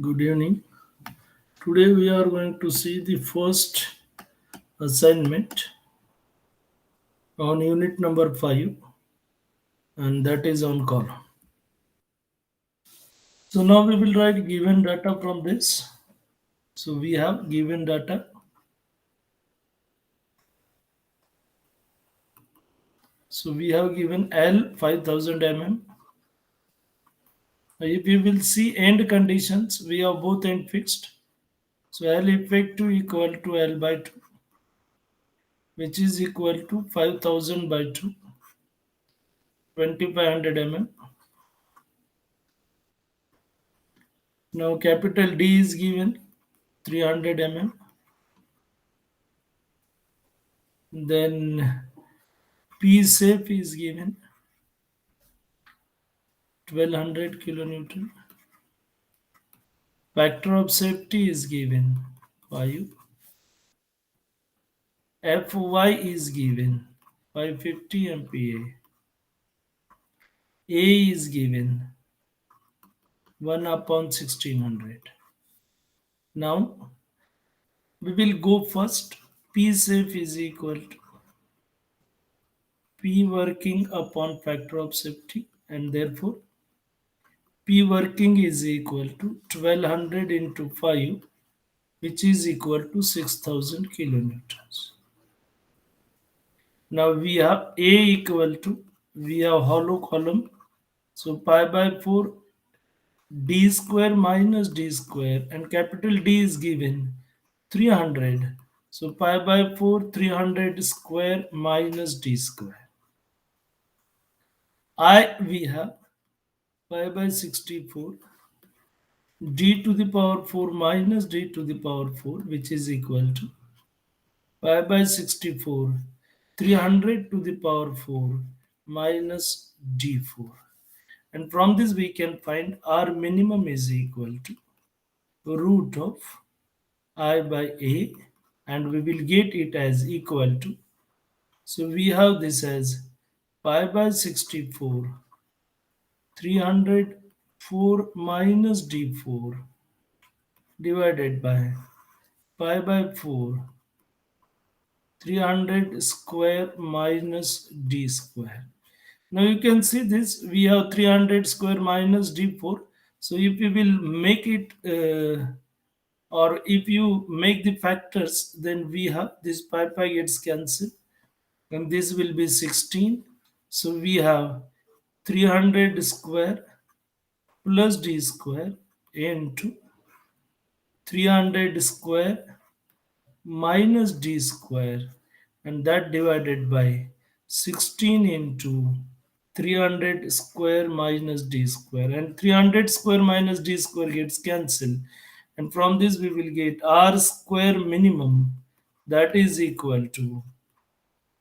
Good evening. Today we are going to see the first assignment on unit number 5, and that is on call. So now we will write given data from this. So we have given data. So we have given L 5000 mm. If you will see end conditions, we have both end fixed. So L effective equal to L by 2, which is equal to 5000 by 2, 2500 mm. Now capital D is given 300 mm. Then P safe is given 1200 kilonewton. Factor of safety is given 5. Fy is given 550 MPa. A is given 1 upon 1600. Now we will go first. P safe is equal to P working upon factor of safety, and therefore P working is equal to 1200 into 5, which is equal to 6000 kilonewtons. Now we have A equal to, we have hollow column. So pi by 4 d square minus d square, and capital D is given 300. So pi by 4 300 square minus d square. I we have pi by 64 d to the power 4 minus d to the power 4, which is equal to pi by 64 300 to the power 4 minus d4. And from this we can find R minimum is equal to root of I by A, and we will get it as equal to. So we have this as pi by 64 304 minus d4 divided by pi by 4 300 square minus d square. Now you can see this, we have 300 square minus d4. So if we will make it, or if you make the factors, then we have this pi gets cancelled, and this will be 16. So we have 300 square plus d square into 300 square minus d square, and that divided by 16 into 300 square minus d square, and 300 square minus d square gets cancelled, and from this we will get r square minimum, that is equal to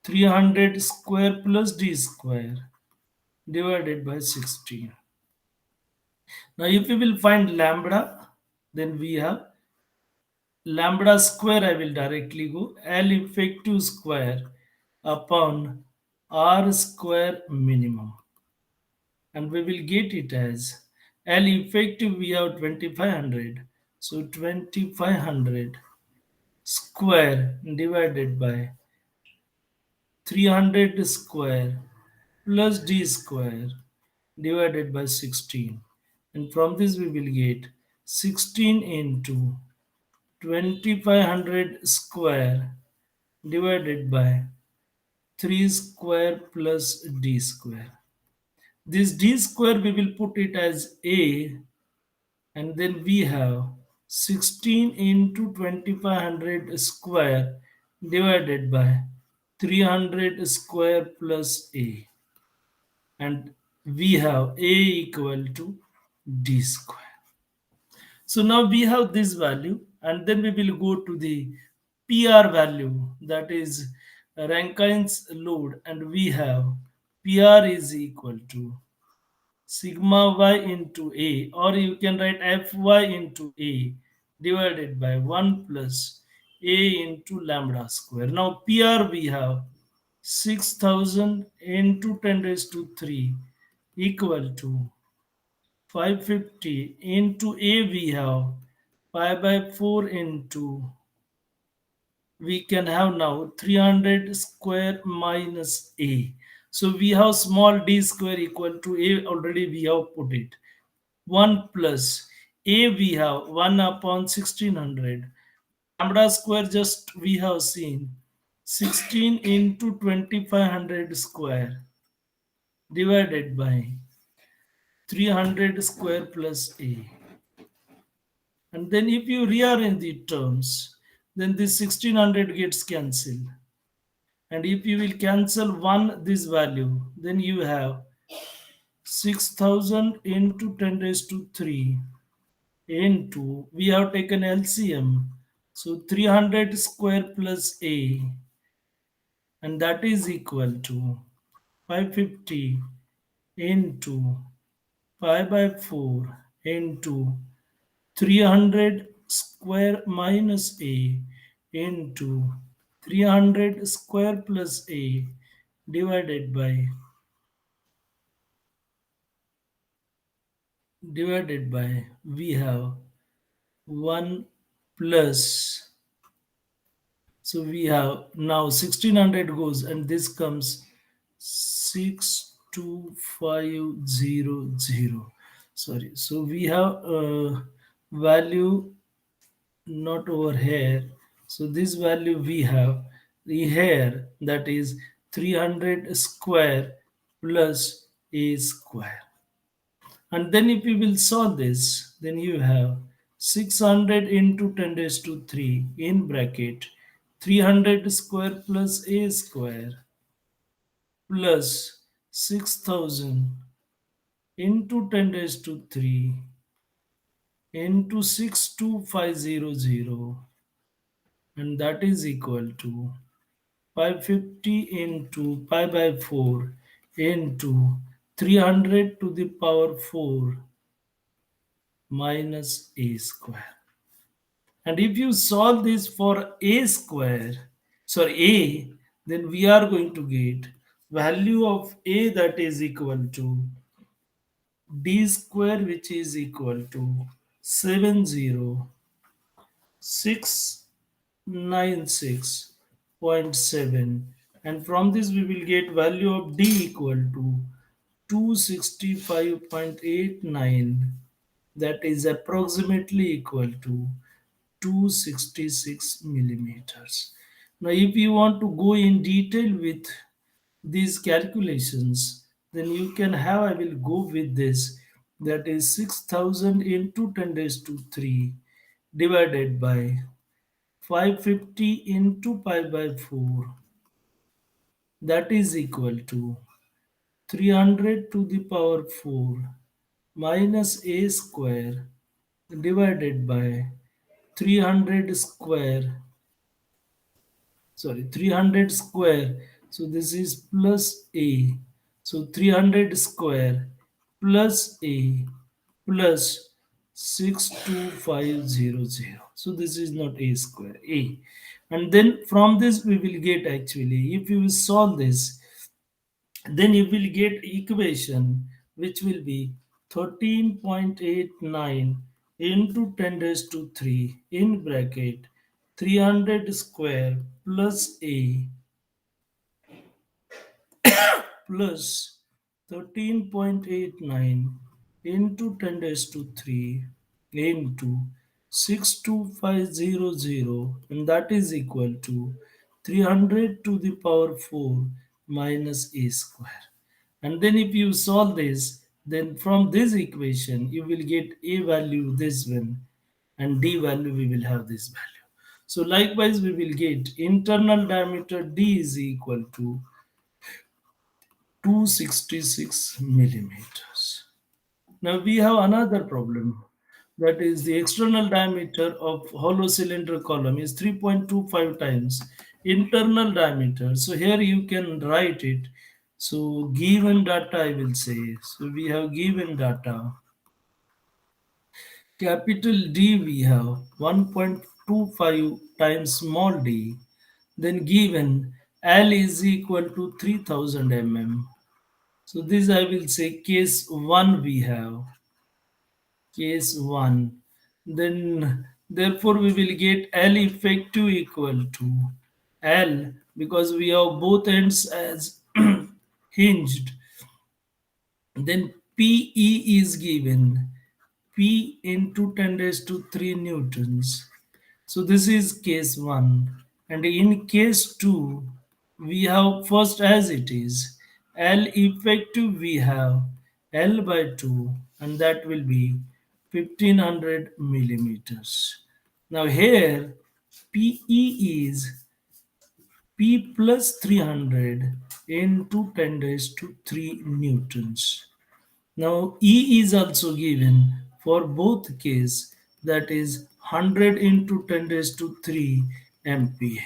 300 square plus d square divided by 16. Now if we will find lambda, then we have lambda square, I will directly go L effective square upon R square minimum, and we will get it as L effective we have 2500, so 2500 square divided by 300 square plus d square divided by 16, and from this we will get 16 into 2500 square divided by 3 square plus d square. This d square we will put it as a, and then we have 16 into 2500 square divided by 300 square plus a, and we have a equal to d square. So now we have this value, and then we will go to the PR value, that is Rankine's load, and we have PR is equal to sigma y into A, or you can write Fy into A divided by 1 plus A into lambda square. Now PR we have 6000 into 10 raised to 3 equal to 550 into A we have pi by 4 into we can have now 300 square minus A. So we have small d square equal to A already we have put it. 1 plus A we have 1 upon 1600. Lambda square just we have seen 16 into 2500 square divided by 300 square plus A. And then if you rearrange the terms, then this 1600 gets cancelled. And if you will cancel one this value, then you have 6000 into 10 raised to 3 into we have taken LCM. So 300 square plus A, and that is equal to 550 into pi by 4 into 300 square minus A into 300 square plus A divided by we have 1 plus, so we have now 1600 goes and this comes 62500. Sorry, so we have a value not over here, so this value we have here, that is 300 square plus A square. And then if you will solve this, then you have 600 into 10 raised to 3 in bracket 300 square plus A square plus 6000 into 10 raised to 3 into 62500, and that is equal to 550 into pi by 4 into 300 to the power 4 minus A square. And if you solve this for A square, sorry A, then we are going to get value of A that is equal to D square, which is equal to 70696.7, and from this we will get value of D equal to 265.89, that is approximately equal to 266 millimeters. Now, if you want to go in detail with these calculations, then you can have, I will go with this, that is 6000 into 10 raised to 3 divided by 550 into pi by 4, that is equal to 300 to the power 4 minus A square divided by 300 square, sorry, 300 square, so this is plus A, so 300 square plus A plus 62500, so this is not A square, A. And then from this we will get, actually if you will solve this, then you will get equation which will be 13.89 into 10 raised to 3 in bracket 300 square plus A plus 13.89 into 10 raised to 3 into 62500, and that is equal to 300 to the power 4 minus A square. And then if you solve this, then from this equation you will get A value this one, and D value we will have this value. So likewise we will get internal diameter D is equal to 266 millimeters. Now we have another problem, that is the external diameter of hollow cylinder column is 3.25 times internal diameter. So here you can write it. So given data I will say. So we have given data. Capital D we have 1.25 times small d. Then given L is equal to 3000 mm. So this I will say case 1 we have. case 1, then therefore we will get L effective equal to L, because we have both ends as hinged. Then PE is given P into 10 raised to 3 newtons. So this is case 1. And in case 2, we have first as it is L effective, we have L by 2, and that will be 1500 millimeters. Now here PE is P plus 300 into 10 raised to 3 newtons. Now E is also given for both case, that is 100 into 10 raised to 3 MPa.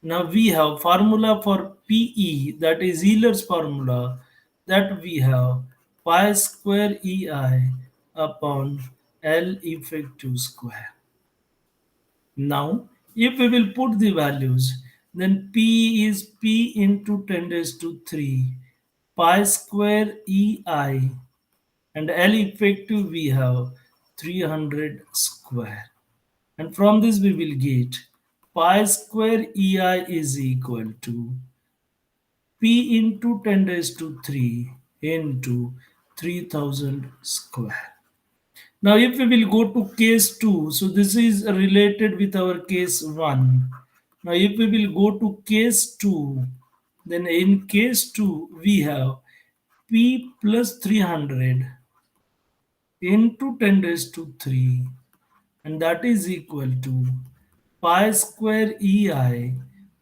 Now we have formula for PE, that is Euler's formula, that we have pi square EI upon L effective square. Now if we will put the values, then P is P into 10 raised to 3 pi square EI, and L effective we have 300 square, and from this we will get pi square EI is equal to P into 10 raised to 3 into 3000 square. Now if we will go to case 2, so this is related with our case 1. Now if we will go to case 2, then in case 2 we have P plus 300 into 10 raised to 3, and that is equal to pi square EI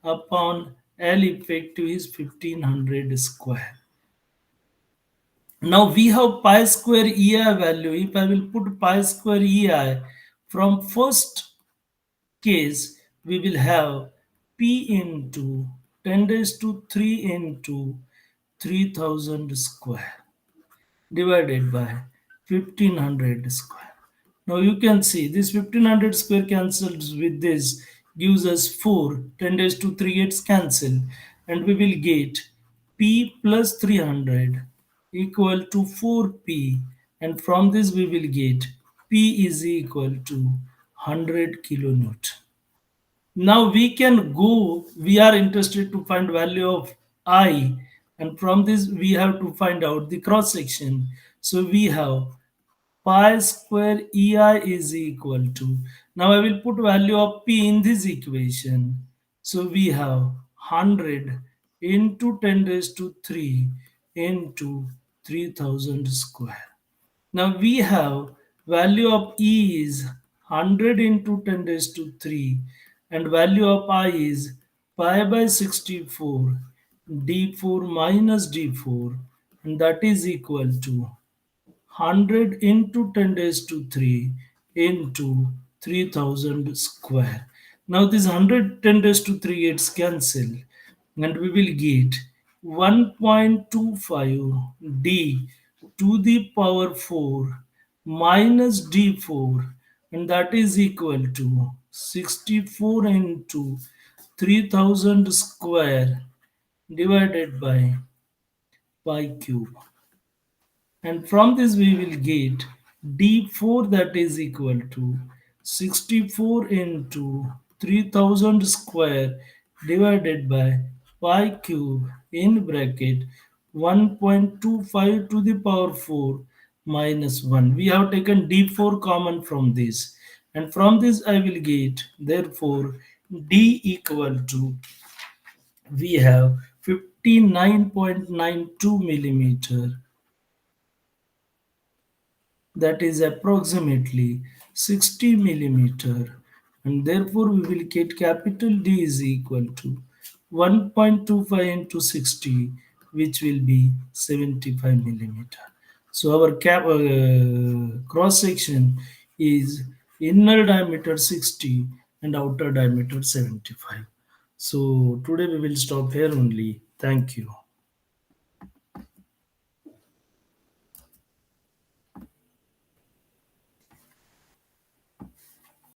upon L effective is 1500 square. Now we have pi square EI value. If I will put pi square EI from first case, we will have P into 10 raised to 3 into 3000 square divided by 1500 square. Now you can see this 1500 square cancels with this, gives us 4, 10 raised to 3 gets cancelled, and we will get P plus 300 equal to 4P, and from this we will get P is equal to 100 kilonewton. Now we can go, we are interested to find value of I, and from this we have to find out the cross section. So we have pi square EI is equal to, now I will put value of P in this equation. So we have 100 into 10 raised to 3 into 3000 square. Now we have value of E is 100 into 10 raised to 3, and value of I is pi by 64 d4 minus d4, and that is equal to 100 into 10 raised to 3 into 3000 square. Now this 100 10 raised to 3 gets cancelled, and we will get 1.25 d to the power 4 minus d4, and that is equal to 64 into 3000 square divided by pi cube, and from this we will get d4, that is equal to 64 into 3000 square divided by pi cube in bracket 1.25 to the power 4 minus 1. We have taken d4 common from this, and from this I will get, therefore d equal to, we have 59.92 millimeter, that is approximately 60 millimeter, and therefore we will get capital D is equal to 1.25 into 60, which will be 75 millimeter. So our cross section is inner diameter 60 and outer diameter 75. So today we will stop here only. Thank you.